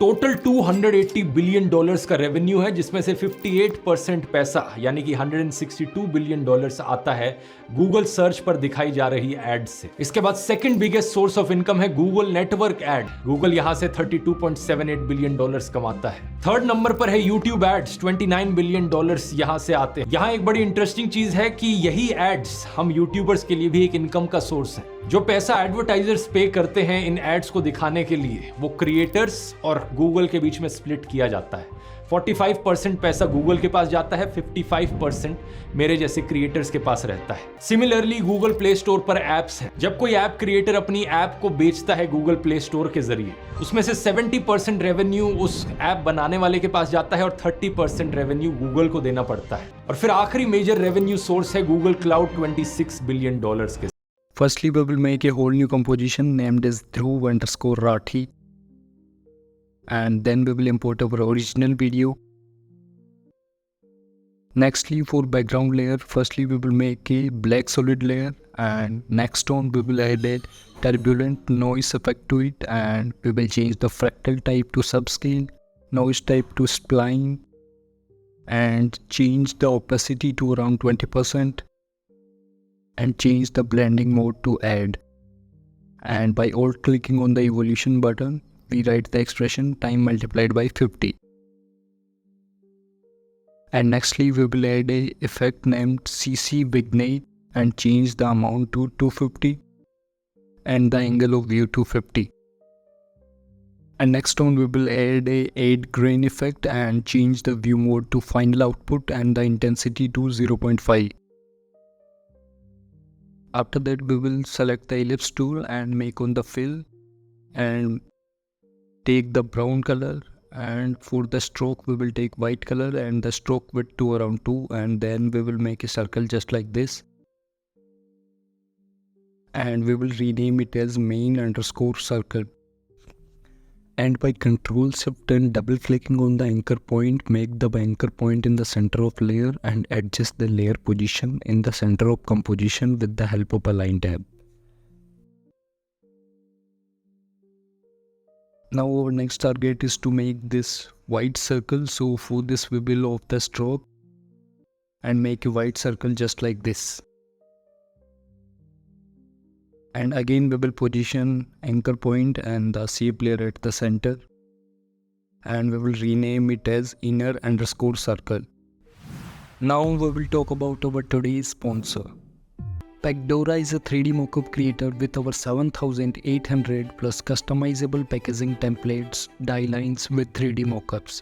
Total $280 billion का revenue है, जिसमें से 58% पैसा यानी कि $162 बिलियन आता है गूगल सर्च पर दिखाई जा रही एड्स से। इसके बाद second biggest source of income है गूगल नेटवर्क एड। गूगल यहां से $32.78 बिलियन कमाता है। थर्ड नंबर पर है यूट्यूब एड्स, $29 बिलियन यहां से आते हैं। यहां एक बड़ी इंटरेस्टिंग चीज है कि यही एड्स हम यूट्यूबर्स के लिए भी एक इनकम का सोर्स है। जो पैसा एडवर्टाइजर्स पे करते हैं इन एड्स को दिखाने के लिए, वो क्रिएटर्स और गूगल के बीच में स्प्लिट किया जाता है। 45% पैसा गूगल के पास जाता है, 55% मेरे जैसे क्रिएटर्स के पास रहता है। सिमिलरली गूगल प्ले स्टोर पर एप्स हैं। जब कोई ऐप क्रिएटर अपनी ऐप को बेचता है गूगल प्ले स्टोर के जरिए, उसमें से 70% रेवेन्यू उस ऐप बनाने वाले के पास जाता है और 30% रेवेन्यू गूगल को देना पड़ता है। और फिर आखिरी मेजर रेवेन्यू सोर्स है गूगल क्लाउड, $26 बिलियन के। Firstly, we will make a whole new composition named as Dhruv_Rathee, and then we will import our original video. Nextly, for background layer, firstly we will make a black solid layer, and next on we will add a turbulent noise effect to it, and we will change the fractal type to subscale, noise type to spline, and change the opacity to around 20%. And change the blending mode to add. And by alt clicking on the evolution button, we write the expression time multiplied by 50. And nextly we will add a effect named CC Vignette and change the amount to 250 and the angle of view to 50. And next on we will add a add grain effect and change the view mode to final output and the intensity to 0.5. After that we will select the ellipse tool and make on the fill and take the brown color, and for the stroke we will take white color and the stroke width to around 2, and then we will make a circle just like this, and we will rename it as main_circle. And by Ctrl Shift and double clicking on the anchor point, make the anchor point in the center of layer and adjust the layer position in the center of composition with the help of Align tab. Now our next target is to make this white circle, so for this we will off the stroke and make a white circle just like this. And again we will position anchor point and the shape layer at the center, and we will rename it as inner_circle. Now we will talk about our today's sponsor. Pacdora is a 3D mockup creator with over 7,800 plus customizable packaging templates, die lines with 3D mockups.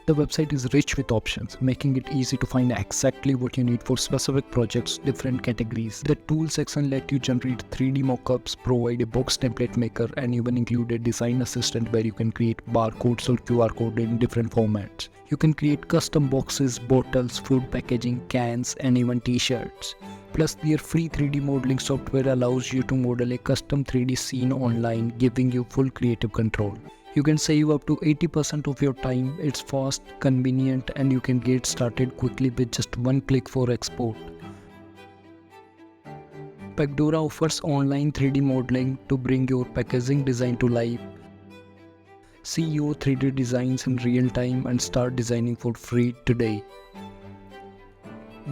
The website is rich with options, making it easy to find exactly what you need for specific projects, different categories. The tools section let you generate 3D mockups, provide a box template maker, and even include a design assistant where you can create barcodes or QR code in different formats. You can create custom boxes, bottles, food packaging, cans, and even t-shirts. Plus, their free 3D modeling software allows you to model a custom 3D scene online, giving you full creative control. You can save up to 80% of your time. It's fast, convenient, and you can get started quickly with just one click for export. Pacdora offers online 3D modeling to bring your packaging design to life. See your 3D designs in real time and start designing for free today.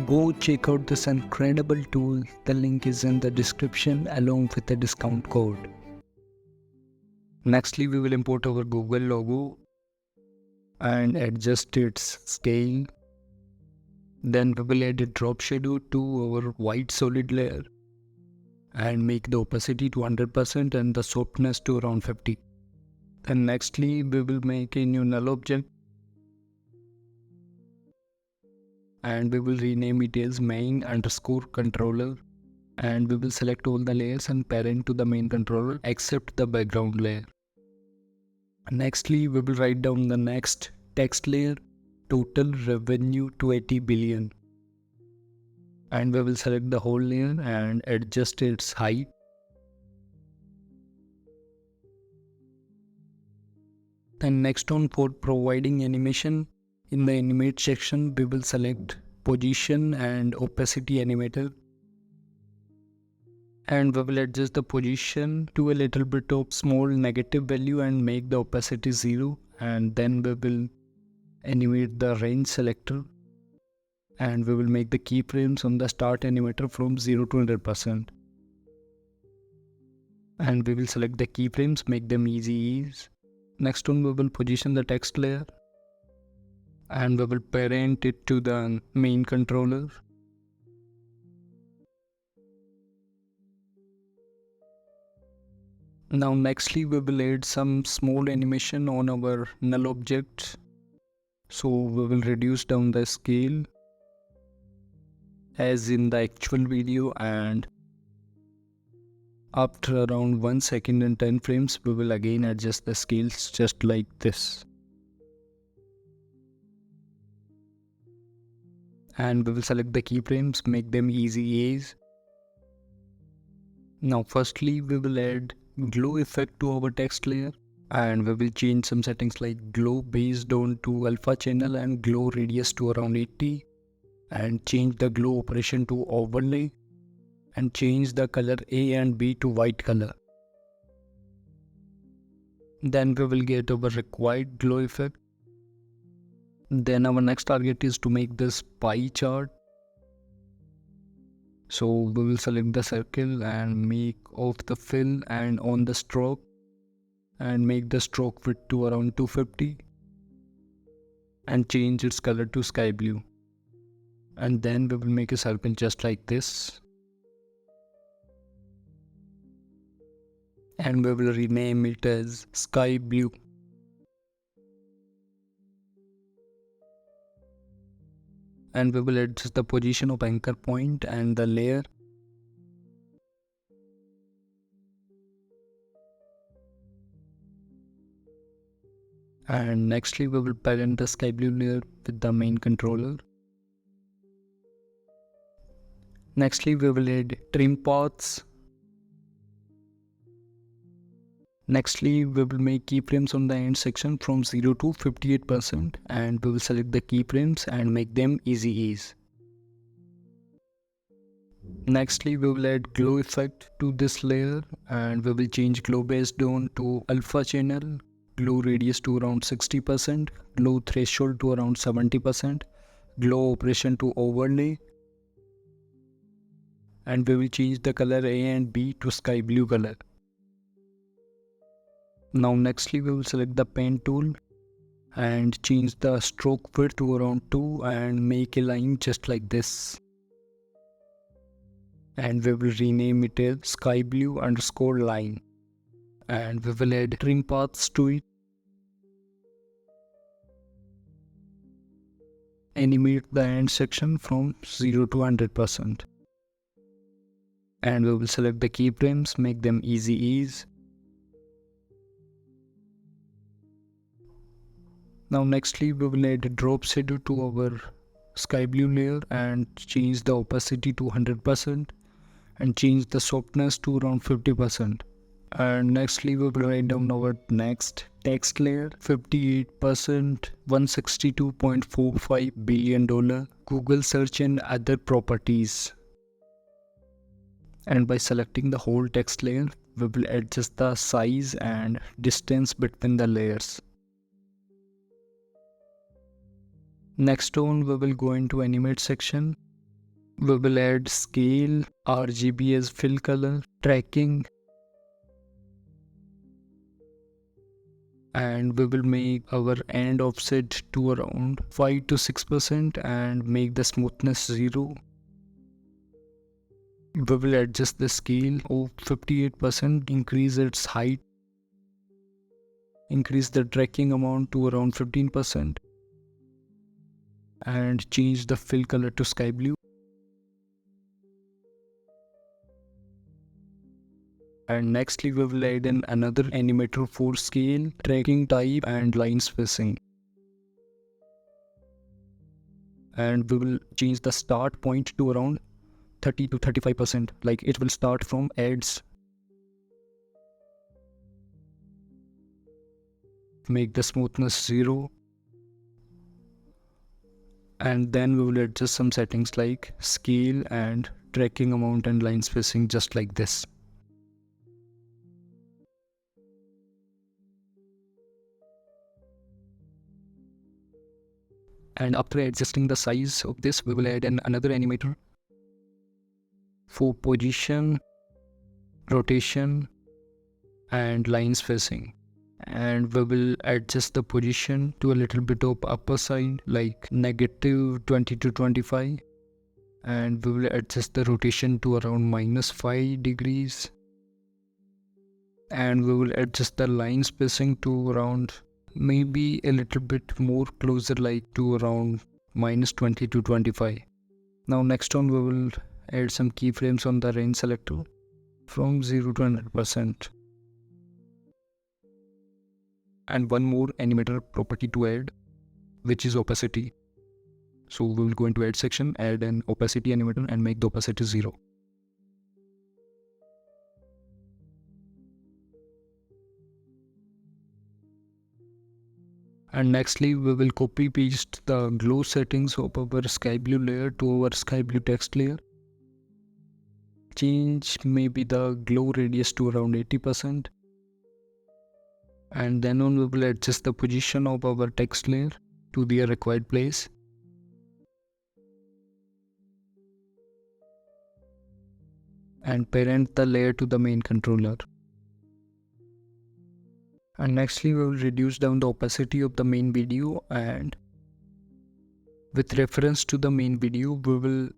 Go check out this incredible tool. The link is in the description along with a discount code. Nextly, we will import our Google logo and adjust its scale. Then we will add a drop shadow to our white solid layer and make the opacity to 100% and the softness to around 50. Then nextly, we will make a new null object and we will rename it as main_controller, and we will select all the layers and parent to the main controller except the background layer. Nextly, we will write down the next text layer, total revenue 280 billion. And we will select the whole layer and adjust its height. Then next on for providing animation, in the animate section, we will select position and opacity animator. And we will adjust the position to a little bit of small negative value and make the opacity 0, and then we will animate the range selector, and we will make the keyframes on the start animator from 0 to 100%. And we will select the keyframes, make them easy ease. Next one, we will position the text layer, and we will parent it to the main controller. Now nextly we will add some small animation on our null object. So we will reduce down the scale as in the actual video, and after around 1 second and 10 frames we will again adjust the scales just like this. And we will select the keyframes, make them easy ease. Now firstly we will add glow effect to our text layer, and we will change some settings like glow based on to alpha channel and glow radius to around 80, and change the glow operation to overlay, and change the color A and B to white color. Then we will get our required glow effect. Then our next target is to make this pie chart. So we will select the circle and make off the fill and on the stroke, and make the stroke width to around 250, and change its color to sky blue. And then we will make a circle just like this, and we will rename it as sky blue. And we will adjust the position of anchor point and the layer. And nextly we will parent the sky blue layer with the main controller. Nextly we will add trim paths. Nextly we will make keyframes on the end section from 0 to 58%, and we will select the keyframes and make them easy ease. Nextly we will add glow effect to this layer, and we will change glow based on to alpha channel, glow radius to around 60%, glow threshold to around 70%, glow operation to overlay, and we will change the color A and B to sky blue color. Now nextly we will select the pen tool and change the stroke width to around 2 and make a line just like this. And we will rename it as sky blue underscore line, and we will add trim paths to it. Animate the end section from 0 to 100%. And we will select the keyframes, make them easy ease. Now nextly we will add a drop shadow to our sky blue layer and change the opacity to 100% and change the softness to around 50%. And nextly we will write down our next text layer, 58%, $162.45 billion, Google search and other properties. And by selecting the whole text layer, we will adjust the size and distance between the layers. Next on we will go into animate section. We will add scale, RGB as fill color, tracking, and we will make our end offset to around 5 to 6% and make the smoothness 0. We will adjust the scale of 58%, increase its height, increase the tracking amount to around 15%, and change the fill color to sky blue. And nextly we will add in another animator for scale, tracking type and line spacing. And we will change the start point to around 30 to 35%, like it will start from ads. Make the smoothness 0. And then we will adjust some settings like scale and tracking amount and line spacing just like this. And after adjusting the size of this, we will add another animator for position, rotation and line spacing. And we will adjust the position to a little bit of upper side, like -20 to 25. And we will adjust the rotation to around -5 degrees. And we will adjust the line spacing to around maybe a little bit more closer, like to around -20 to 25. Now next on we will add some keyframes on the range selector from 0 to 100%. And one more animator property to add, which is opacity. So we will go into add section, add an opacity animator and make the opacity 0. And nextly we will copy paste the glow settings of our sky blue layer to our sky blue text layer. Change maybe the glow radius to around 80%. And then on we will adjust the position of our text layer to their required place. And parent the layer to the main controller. And nextly we will reduce down the opacity of the main video, and with reference to the main video we will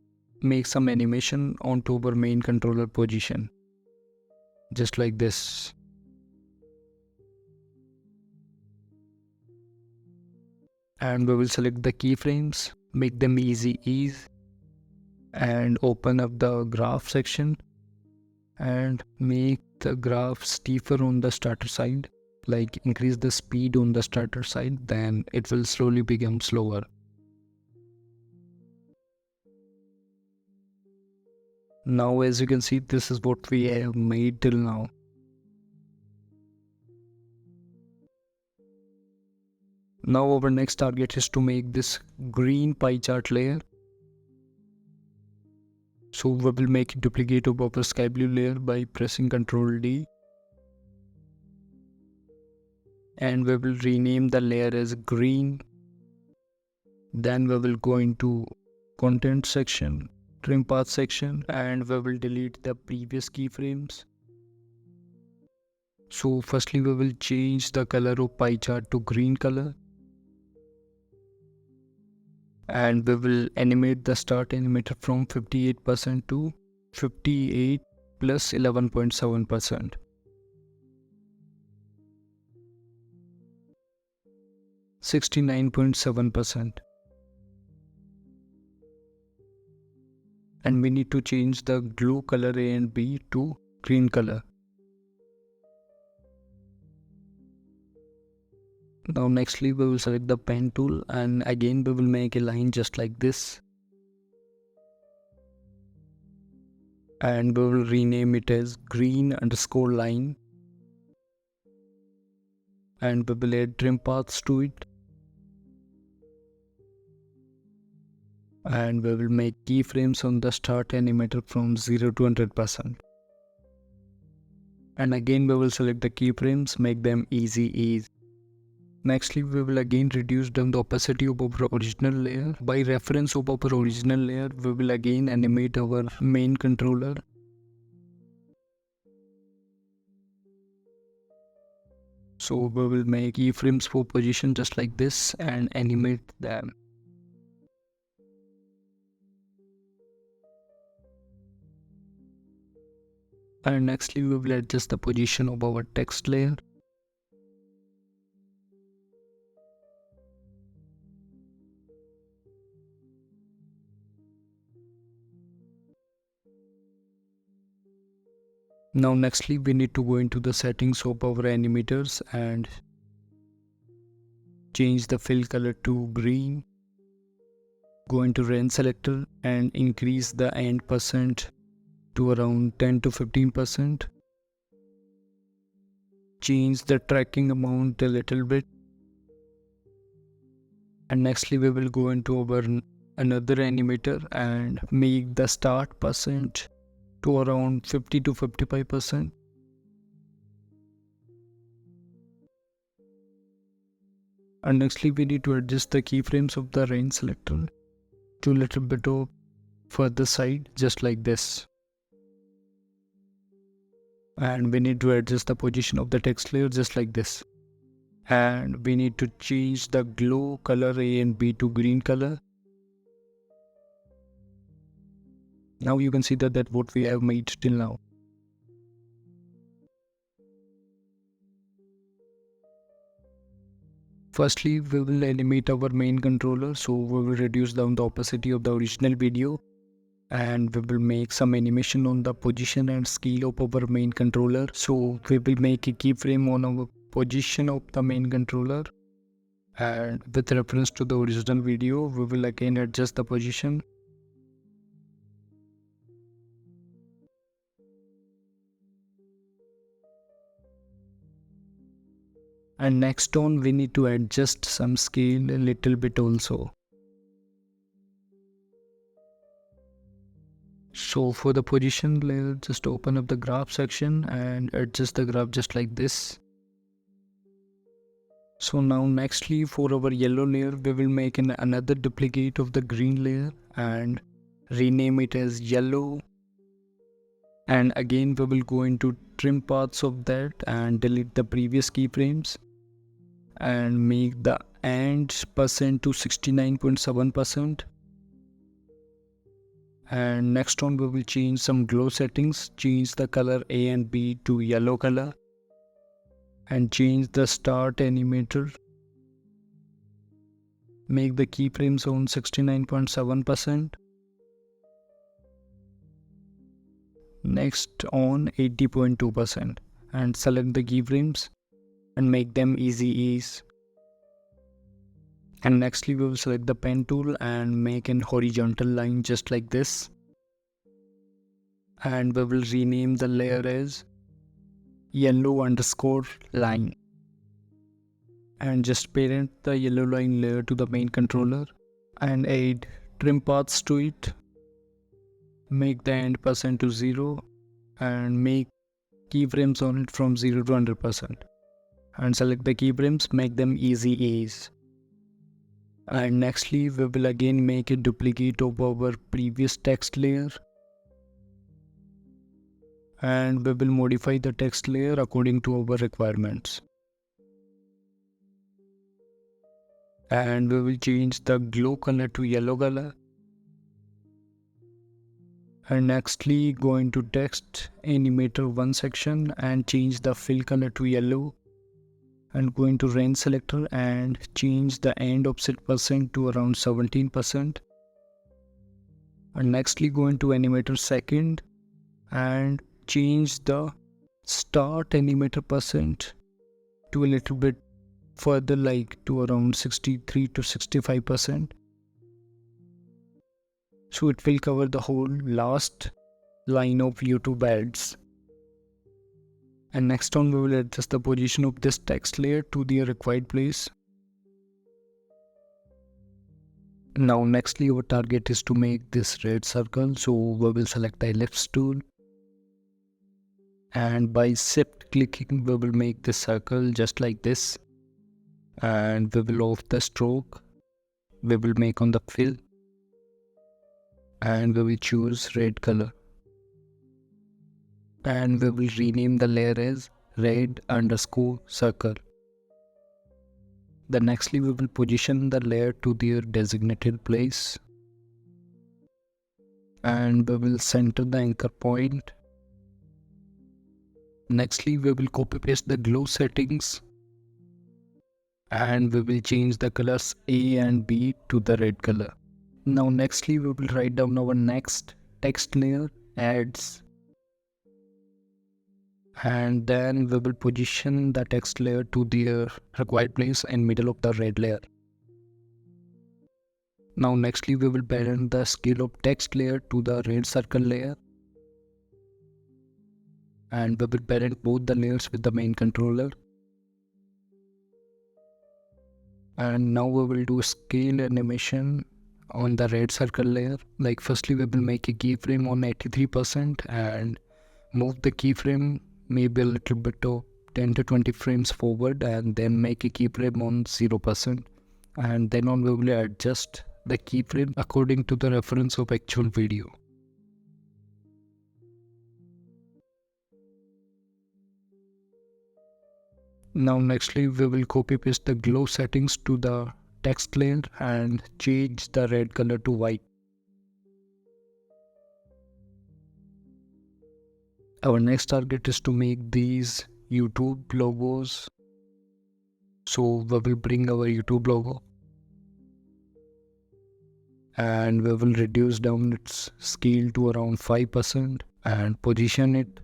make some animation onto our main controller position, just like this. And we will select the keyframes, make them ease, and open up the graph section and make the graph steeper on the starter side, like increase the speed on the starter side, then it will slowly become slower. Now as you can see, this is what we have made till now. Now our next target is to make this green pie chart layer. So we will make a duplicate of our sky blue layer by pressing Ctrl D. And we will rename the layer as green. Then we will go into content section, trim path section, and we will delete the previous keyframes. So firstly we will change the color of pie chart to green color. And we will animate the start animator from 58% to 58 plus 11.7%. %69.7%. And we need to change the glue color A and B to green color. Now nextly we will select the pen tool, and again we will make a line just like this. And we will rename it as green_line. And we will add trim paths to it. And we will make keyframes on the start animator from 0 to 100%. And again we will select the keyframes, make them ease. Nextly we will again reduce down the opacity of our original layer. By reference of our original layer, we will again animate our main controller. So we will make keyframes for position just like this and animate them. And nextly we will adjust the position of our text layer. Now nextly we need to go into the settings of our animators and change the fill color to green. Go into range selector and increase the end % to around 10 to 15%. Change the tracking amount a little bit. And nextly we will go into our another animator and make the start percent to around 50 to 55%. And nextly we need to adjust the keyframes of the range selector to a little bit of further side, just like this. And we need to adjust the position of the text layer just like this. And we need to change the glow color A and B to green color. Now you can see that what we have made till now. Firstly, we will animate our main controller, so we will reduce down the opacity of the original video, and we will make some animation on the position and scale of our main controller. So we will make a keyframe on our position of the main controller, and with reference to the original video, we will again adjust the position. And next on, we need to adjust some scale a little bit also. So for the position layer, just open up the graph section and adjust the graph just like this. So now nextly for our yellow layer, we will make another duplicate of the green layer and rename it as yellow. And again we will go into trim paths of that and delete the previous keyframes and make the end percent to 69.7%. And next on we will change some glow settings, change the color A and B to yellow color and change the start animator. Make the keyframes on 69.7%. Next on 80.2% and select the keyframes and make them easy ease. And nextly we will select the pen tool and make an horizontal line just like this. And we will rename the layer as yellow underscore line. And just parent the yellow line layer to the main controller and add trim paths to it. Make the end percent to 0 and make keyframes on it from 0 to 100%. And select the keyframes, make them easy ease. And nextly we will again make a duplicate of our previous text layer and we will modify the text layer according to our requirements. And we will change the glow color to yellow color. And nextly go into text animator 1 section and change the fill color to yellow. And go into range selector and change the end offset percent to around 17%. And nextly go into animator second and change the start animator percent to a little bit further, like to around 63 to 65%. So it will cover the whole last line of YouTube ads. And next on we will adjust the position of this text layer to the required place. Now nextly our target is to make this red circle, so we will select the ellipse tool. And by shift clicking we will make this circle just like this. And we will off the stroke, we will make on the fill. And we will choose red color. And we will rename the layer as red underscore circle. Then nextly we will position the layer to their designated place. And we will center the anchor point. Nextly we will copy paste the glow settings. And we will change the colors A and B to the red color. Now nextly we will write down our next text layer, ads. And then we will position the text layer to the required place in middle of the red layer. Now nextly we will parent the scale of text layer to the red circle layer. And we will parent both the layers with the main controller. And now we will do scale animation on the red circle layer. Like firstly we will make a keyframe on 83% and move the keyframe maybe a little bit of 10 to 20 frames forward, and then make a keyframe on 0%, and then on we will adjust the keyframe according to the reference of actual video. Now nextly we will copy paste the glow settings to the text layer and change the red color to white. Our next target is to make these YouTube logos. So we will bring our YouTube logo and we will reduce down its scale to around 5% and position it.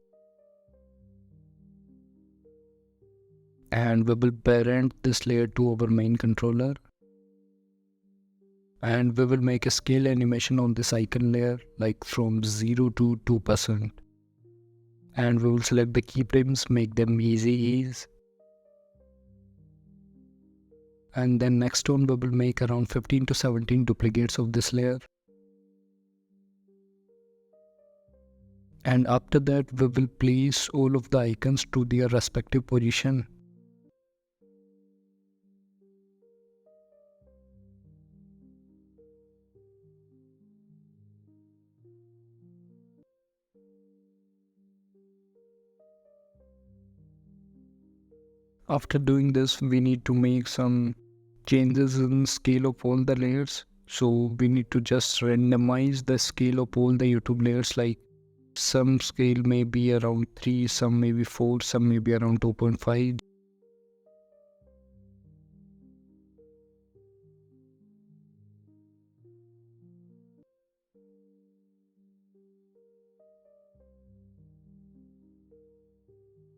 And we will parent this layer to our main controller. And we will make a scale animation on this icon layer, like from 0 to 2%. And we will select the keyframes, make them easy ease. And then next one we will make around 15 to 17 duplicates of this layer. And after that we will place all of the icons to their respective position. After doing this, we need to make some changes in scale of all the layers. So we need to just randomize the scale of all the YouTube layers, like some scale may be around 3, some may be 4, some may be around 2.5.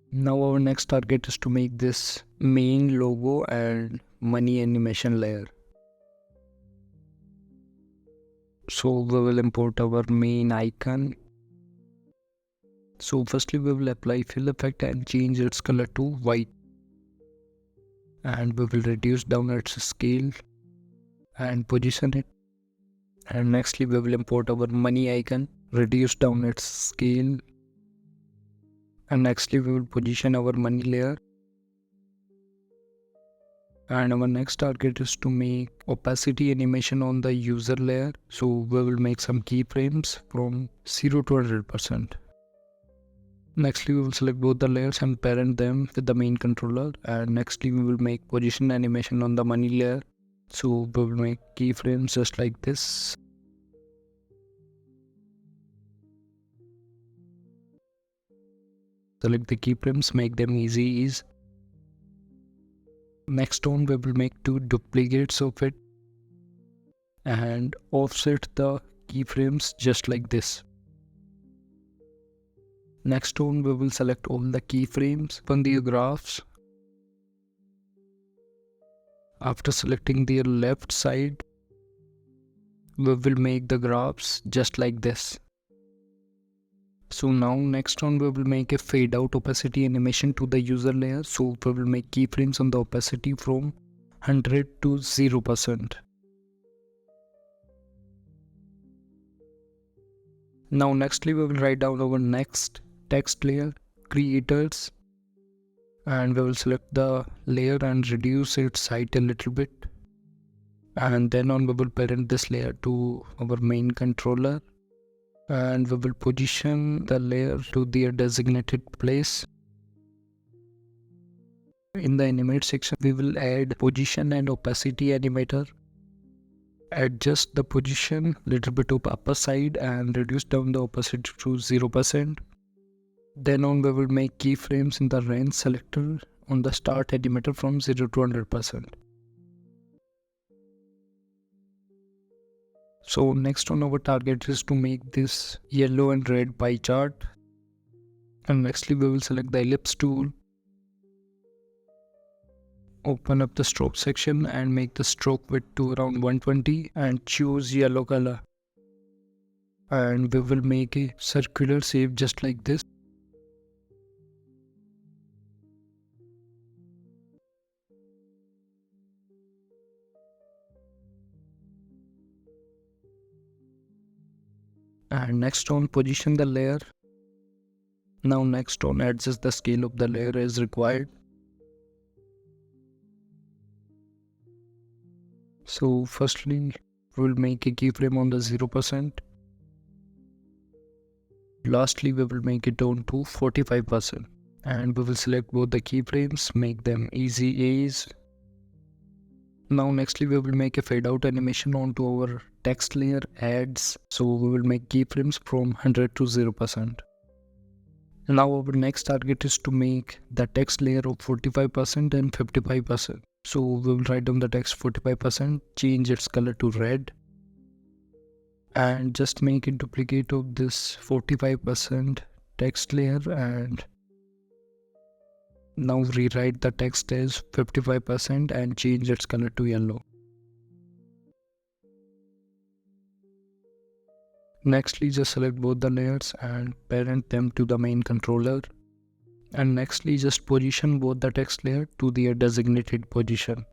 Now our next target is to make this main logo and money animation layer. So we will import our main icon. So firstly we will apply fill effect and change its color to white. And we will reduce down its scale and position it. And nextly we will import our money icon, reduce down its scale. And nextly we will position our money layer. And our next target is to make opacity animation on the user layer. So we will make some keyframes from 0 to 100%. Nextly we will select both the layers and parent them with the main controller. And nextly we will make position animation on the money layer. So we will make keyframes just like this. Select the keyframes, make them easy ease. Next one we will make 2 duplicates of it and offset the keyframes just like this. Next one we will select all the keyframes from the graphs. After selecting their left side, we will make the graphs just like this. So now next one we will make a fade out opacity animation to the user layer. So we will make keyframes on the opacity from 100 to 0%. Now nextly we will write down our next text layer, creators, and we will select the layer and reduce its height a little bit. And then on we will parent this layer to our main controller. And we will position the layer to their designated place. In the animate section, we will add position and opacity animator. Adjust the position little bit to upper side and reduce down the opacity to 0%. Then on we will make keyframes in the range selector on the start animator from 0 to 100%. So next on our target is to make this yellow and red pie chart. And nextly we will select the ellipse tool. Open up the stroke section and make the stroke width to around 120 and choose yellow color. And we will make a circular shape just like this. And next on position the layer. Now next on adjust the scale of the layer as required. So firstly we'll make a keyframe on the 0%. Lastly we will make it down to 45%. And we will select both the keyframes, make them easy ease. Now nextly we will make a fade out animation onto our text layer ads. So we will make keyframes from 100 to 0%. Now our next target is to make the text layer of 45% and 55%. So we will write down the text 45%, change its color to red, and just make a duplicate of this 45% text layer, and now rewrite the text as 55% and change its color to yellow. Nextly just select both the layers and parent them to the main controller. And nextly just position both the text layer to their designated position.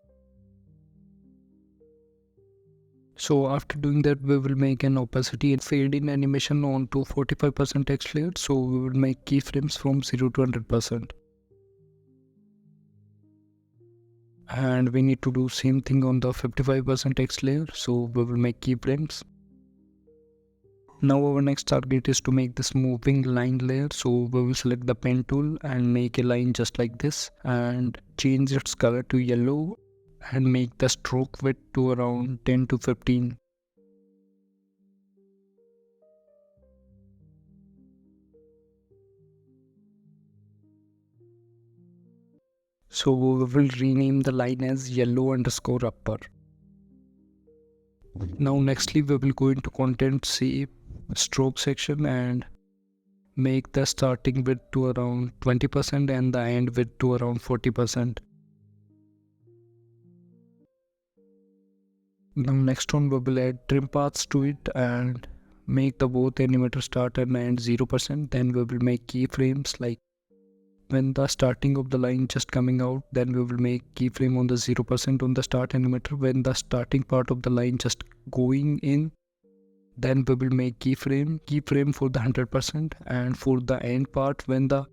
So after doing that we will make an opacity and fade in animation onto 45% text layer. So we will make keyframes from 0 to 100%. And we need to do same thing on the 55% text layer. So we will make keyframes. Now our next target is to make this moving line layer. So we will select the pen tool and make a line just like this and change its color to yellow and make the stroke width to around 10 to 15. So we will rename the line as yellow_upper. Now nextly we will go into content shape stroke section and make the starting width to around 20% and the end width to around 40%. Now next one we will add trim paths to it and make the both animator start and end 0%. Then we will make keyframes like when the starting of the line just coming out, then we will make keyframe on the 0% on the start animator. When the starting part of the line just going in, then we will make keyframe for the 100%, and for the end part when the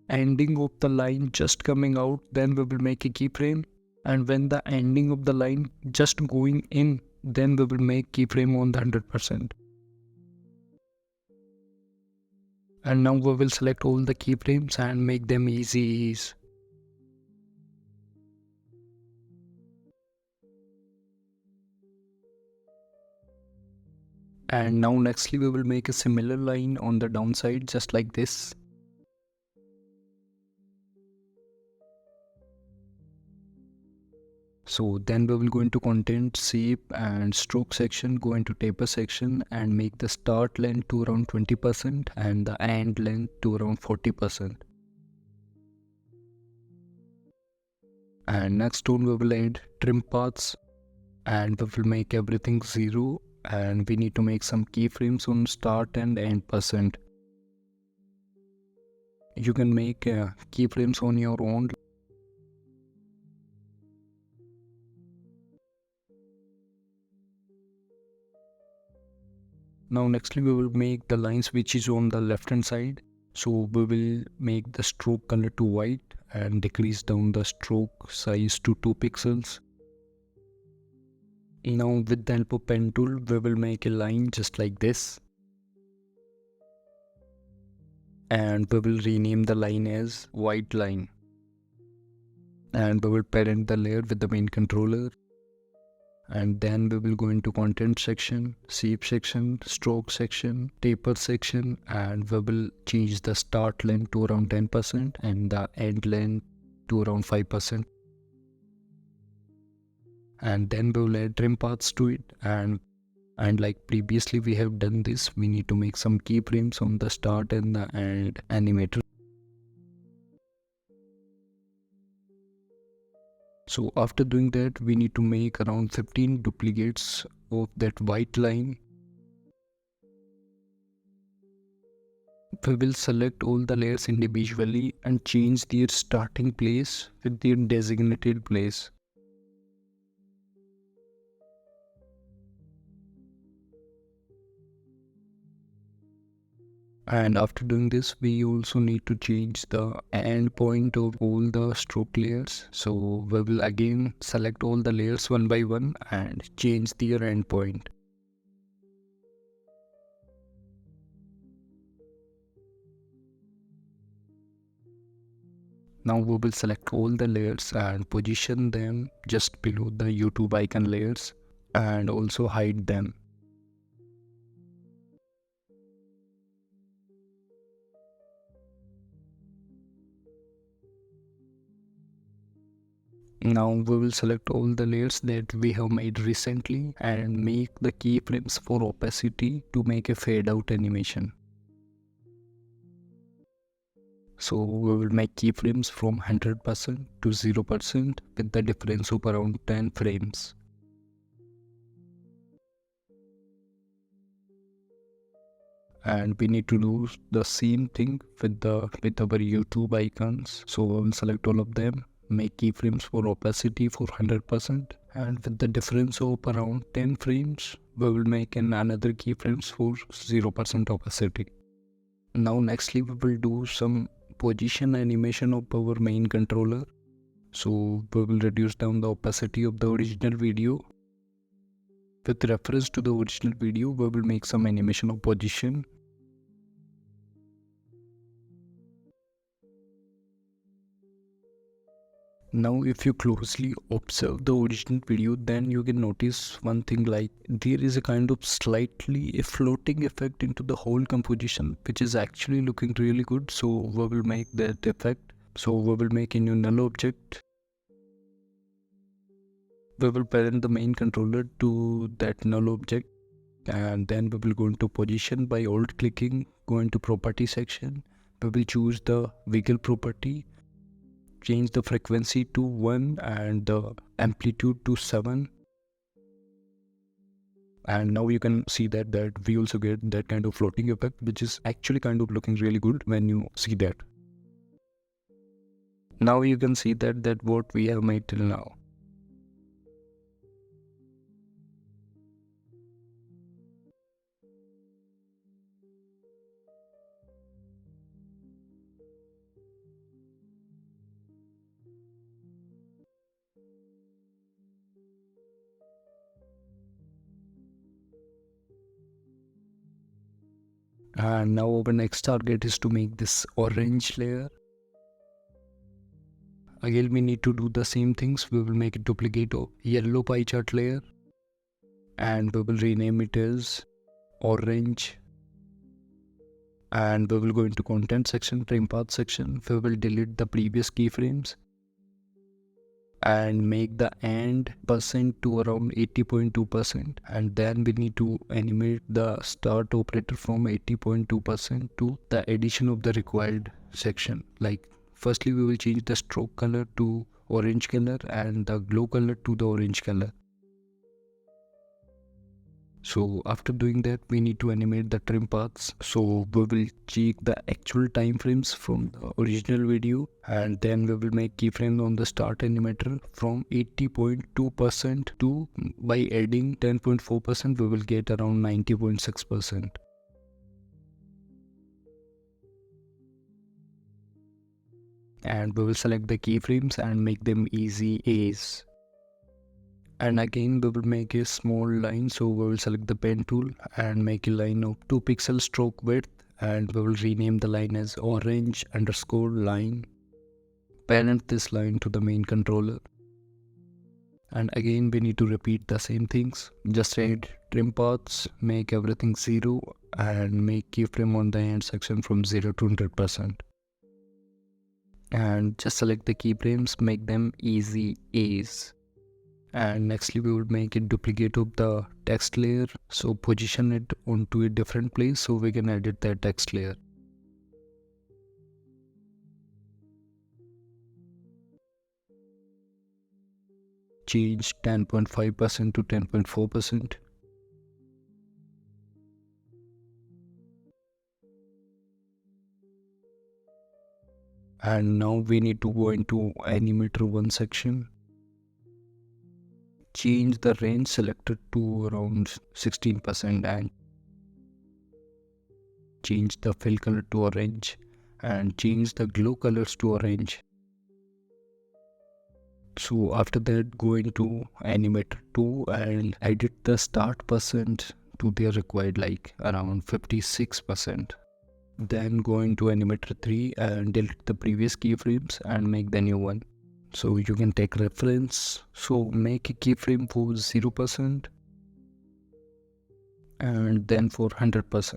ending of the line just coming out, then we will make a keyframe, and when the ending of the line just going in, then we will make keyframe on the 100%. And now we will select all the keyframes and make them easy ease. And now nextly we will make a similar line on the downside just like this. So then we will go into content, shape and stroke section, go into taper section and make the start length to around 20% and the end length to around 40%. And next one we will add trim paths and we will make everything 0, and we need to make some keyframes on start and end percent. You can make keyframes on your own. Now nextly we will make the lines which is on the left hand side. So we will make the stroke color to white and decrease down the stroke size to 2 pixels. Now with the help of pen tool we will make a line just like this, and we will rename the line as white line, and we will parent the layer with the main controller. And then we will go into content section, shape section, stroke section, taper section, and we will change the start length to around 10% and the end length to around 5%. And then we will add trim paths to it, and like previously we have done this, we need to make some keyframes on the start and the end animator. So after doing that we need to make around 15 duplicates of that white line. We will select all the layers individually and change their starting place with their designated place. And after doing this, we also need to change the end point of all the stroke layers. So we will again select all the layers one by one and change their end point. Now we will select all the layers and position them just below the YouTube icon layers and also hide them. Now we will select all the layers that we have made recently and make the keyframes for opacity to make a fade out animation. So we will make keyframes from 100% to 0% with the difference of around 10 frames. And we need to do the same thing with our YouTube icons. So we will select all of them, make keyframes for opacity for 100%, and with the difference of around 10 frames we will make another keyframes for 0% opacity. Now nextly we will do some position animation of our main controller. So we will reduce down the opacity of the original video. With reference to the original video, we will make some animation of position. Now if you closely observe the original video, then you can notice one thing, like there is a kind of slightly a floating effect into the whole composition, which is actually looking really good. So we will make that effect. So we will make a new null object. We will parent the main controller to that null object, and then we will go into position by alt clicking, go into property section. We will choose the wiggle property, change the frequency to 1 and the amplitude to 7. And now you can see that we also get that kind of floating effect, which is actually kind of looking really good when you see that. Now you can see that what we have made till now. And now our next target is to make this orange layer. Again we need to do the same things. We will make a duplicate of yellow pie chart layer and we will rename it as orange. And we will go into content section, trim path section. We will delete the previous keyframes and make the end percent to around 80.2%, and then we need to animate the start operator from 80.2% to the addition of the required section. Like firstly we will change the stroke color to orange color and the glow color to the orange color. So after doing that we need to animate the trim paths. So we will check the actual time frames from the original video, and then we will make keyframe on the start animator from 80.2% to, by adding 10.4%, we will get around 90.6%. And we will select the keyframes and make them easy A's. And again we will make a small line, so we will select the pen tool and make a line of 2 pixel stroke width, and we will rename the line as orange underscore line. Parent this line to the main controller, and again we need to repeat the same things. Just add trim paths, make everything 0 and make keyframe on the end section from 0 to 100%. And just select the keyframes, make them easy A's. And nextly we would make a duplicate of the text layer, so position it onto a different place so we can edit that text layer. Change 10.5% to 10.4%. And now we need to go into animator 1 section. Change the range selected to around 16% and change the fill color to orange and change the glow colors to orange. So after that, go into animator 2 and edit the start percent to their required, like around 56%. Then go into animator 3 and delete the previous keyframes and make the new one. So you can take reference. So make a keyframe for 0% and then for 100%.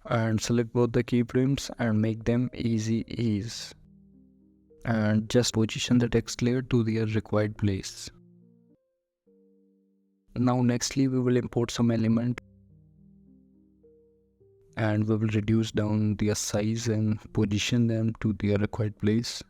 And select both the keyframes and make them easy ease. And just position the text layer to their required place. Now nextly we will import some element and we will reduce down their size and position them to their required place.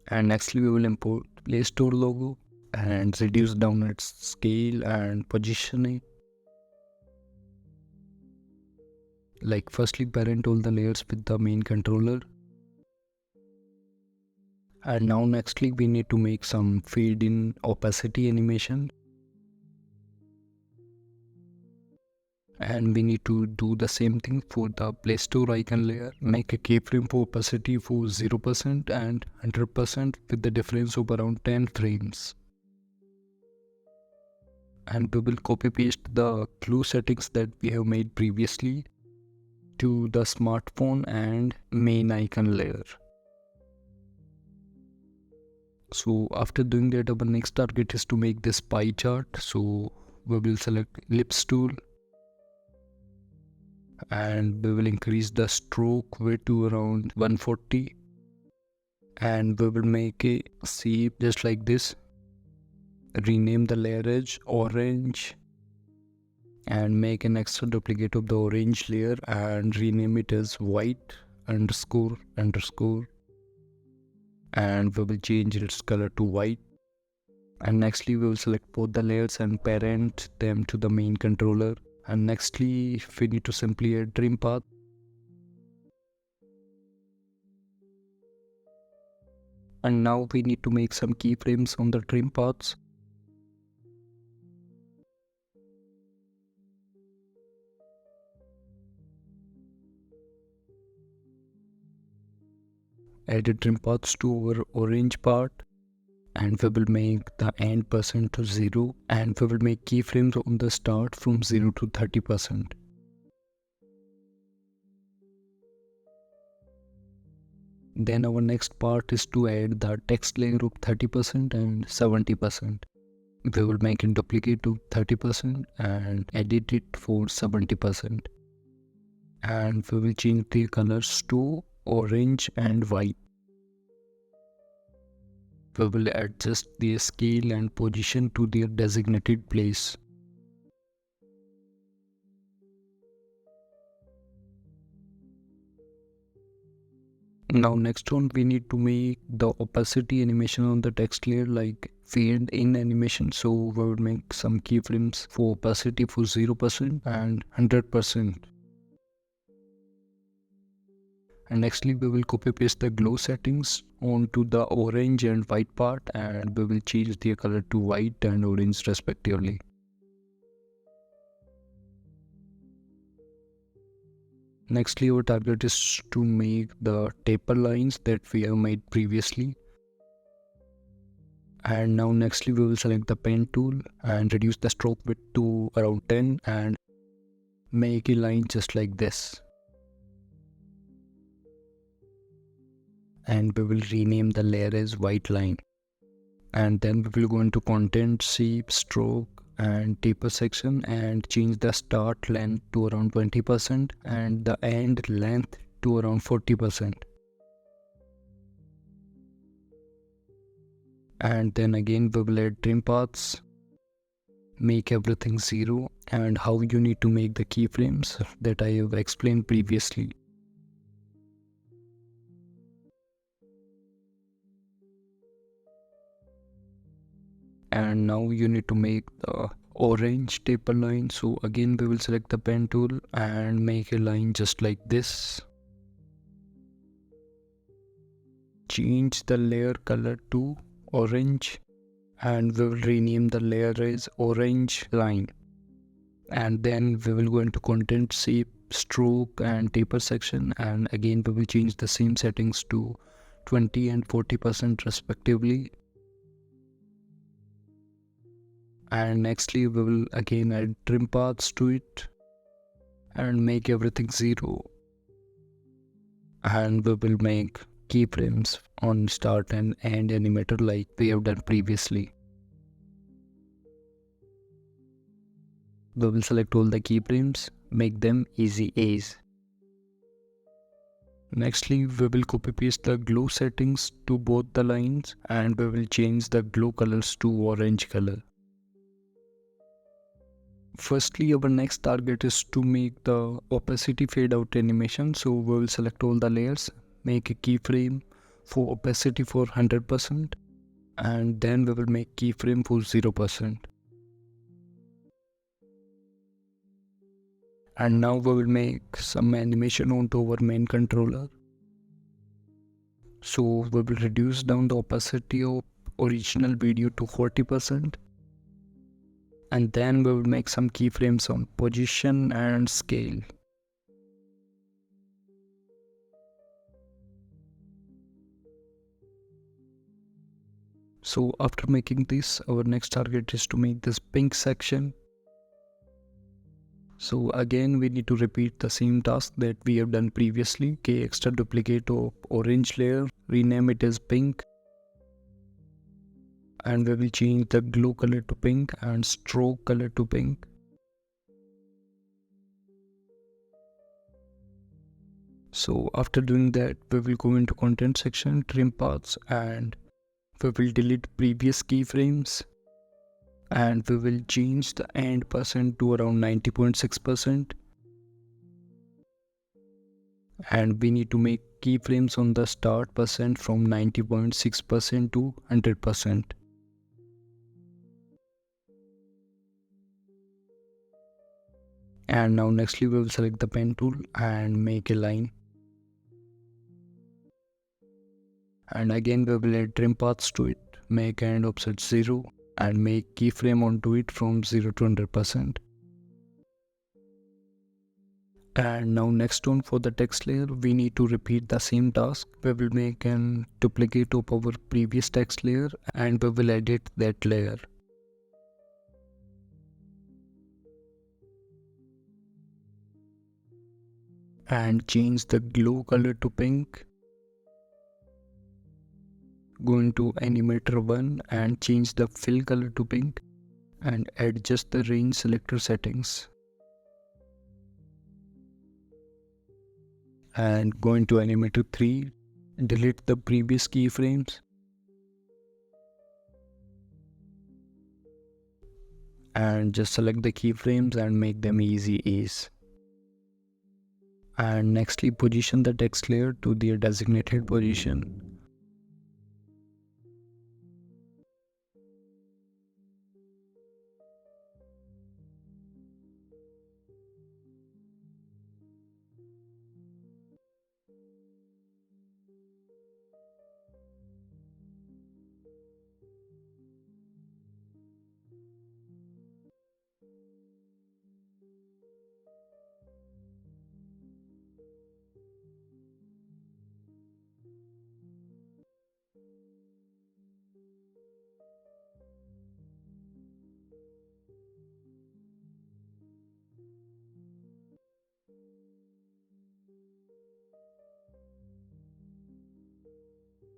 And nextly we will import Play Store logo and reduce down its scale and positioning. Like firstly parent all the layers with the main controller. And now nextly we need to make some fade in opacity animation. And we need to do the same thing for the Play Store icon layer. Make a keyframe for opacity for 0% and 100% with the difference of around 10 frames. And we will copy paste the glue settings that we have made previously to the smartphone and main icon layer. So after doing that, our next target is to make this pie chart. So we will select ellipse tool and we will increase the stroke width to around 140 and we will make a shape just like this. Rename the layer edge orange and make an extra duplicate of the orange layer and rename it as white underscore underscore, and we will change its color to white. And nextly we will select both the layers and parent them to the main controller. And nextly we need to simply add trim path. And now we need to make some keyframes on the trim paths. Add trim paths to our orange part, and we will make the end percent to 0, and we will make keyframes on the start from 0 to 30%. Then our next part is to add the text layer of 30% and 70%. We will make a duplicate of 30% and edit it for 70%. And we will change the colors to orange and white. We will adjust the scale and position to their designated place. Now next one, we need to make the opacity animation on the text layer, like fade in animation. So we will make some keyframes for opacity for 0% and 100%. And nextly we will copy paste the glow settings onto the orange and white part, and we will change their color to white and orange respectively. Nextly our target is to make the taper lines that we have made previously. And now nextly we will select the pen tool and reduce the stroke width to around 10 and make a line just like this. And we will rename the layer as white line. And then we will go into content, shape, stroke and taper section and change the start length to around 20% and the end length to around 40%. And then again we will add trim paths, make everything 0, and how you need to make the keyframes that I have explained previously. And now you need to make the orange taper line. So again we will select the pen tool and make a line just like this. change the layer color to orange, and we will rename the layer as orange line. And then we will go into content, shape, stroke and taper section, and again we will change the same settings to 20 and 40% respectively. And nextly we will again add trim paths to it and make everything 0. And we will make keyframes on start and end animator like we have done previously. We will select all the keyframes, make them easy as. Nextly, we will copy paste the glow settings to both the lines, and we will change the glow colors to orange color. Firstly, our next target is to make the opacity fade out animation. So we will select all the layers, make a keyframe for opacity for 100%, and then we will make keyframe for 0%. And now we will make some animation onto our main controller. So we will reduce down the opacity of original video to 40%. And then we will make some keyframes on position and scale. So after making this, our next target is to make this pink section. So again we need to repeat the same task that we have done previously. Extra duplicate of orange layer, rename it as pink. And we will change the glow color to pink and stroke color to pink. So after doing that, we will go into content section, trim paths, and we will delete previous keyframes. And we will change the end percent to around 90.6%. And we need to make keyframes on the start percent from 90.6% to 100%. And now nextly we will select the pen tool and make a line. And again we will add trim paths to it, make end offset 0 and make keyframe onto it from 0 to 100%. And now next on for the text layer, we need to repeat the same task. We will make an duplicate of our previous text layer and we will edit that layer. And change the glow color to pink. Go into animator 1 and change the fill color to pink and adjust the range selector settings. And go into animator 3, delete the previous keyframes and just select the keyframes and make them easy ease. And nextly position the text layer to their designated position